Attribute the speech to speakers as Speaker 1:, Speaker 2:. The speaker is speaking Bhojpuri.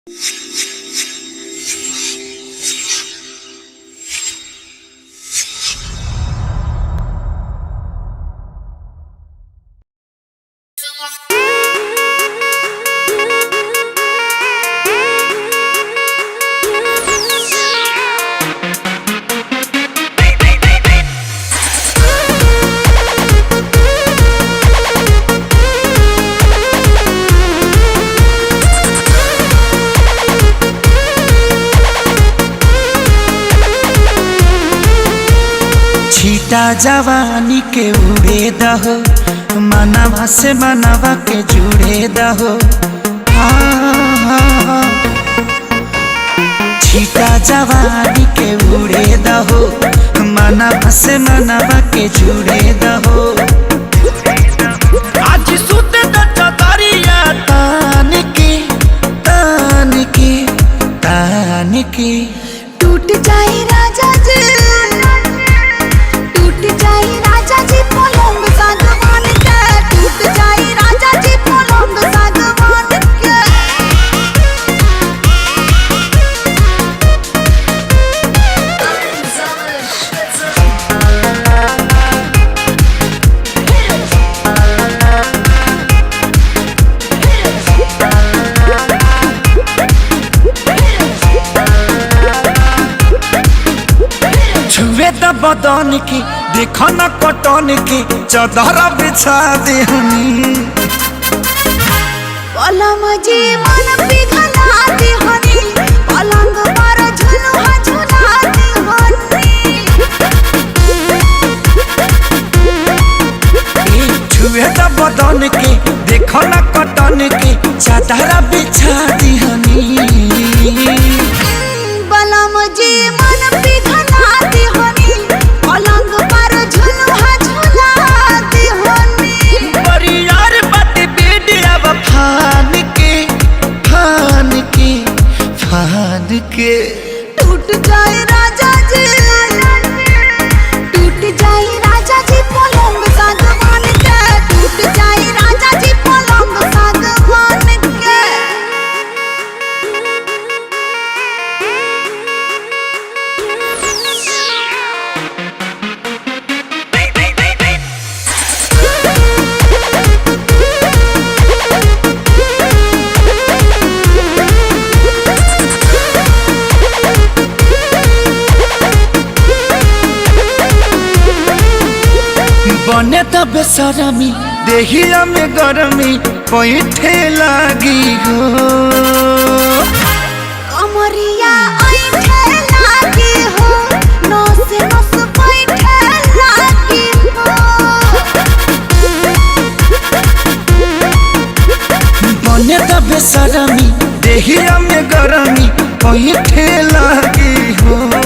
Speaker 1: छीटा जवानी के उड़े दहो, मनवा से मनवा के जुड़े दहो। छीटा जवानी के उड़े दहो, मनवा से मनवा के जुड़े दहो। आज सुत दरिया तान के तान के तान के
Speaker 2: टूट जाए राजा जी, टूट जाए राजा जी पलंग सागवान के, टूट जाए राजा जी पलंग सागवान के।
Speaker 1: छुए द बदन की देखो न कटन की चादर बिछा देहनी।
Speaker 2: पलम जी मन पिघला देहनी, पलंग पर झुलुआ झुला देहनी।
Speaker 1: छुए द बदन की देखो न कटन की चादर बिछा देहनी।
Speaker 2: पलम जी मन पिघला देहनी, पलंग पर झुलुआ झुला देहनी।
Speaker 1: परियार बात बेडिया फान के फान के फान के
Speaker 2: टूट जाए राजा जी, टूट जाए राजा जी पलंग सागवान के, टूट जाए राजा जी पलंग सागवान के।
Speaker 1: बने त बेसरमी देहिया में गरमी पैठे लागी हो।
Speaker 2: कमरिया ऐठे लागी हो, नस नस बैठे लागी हो।
Speaker 1: बने त बेसरमी देहिया में गरमी पैठे लागी हो।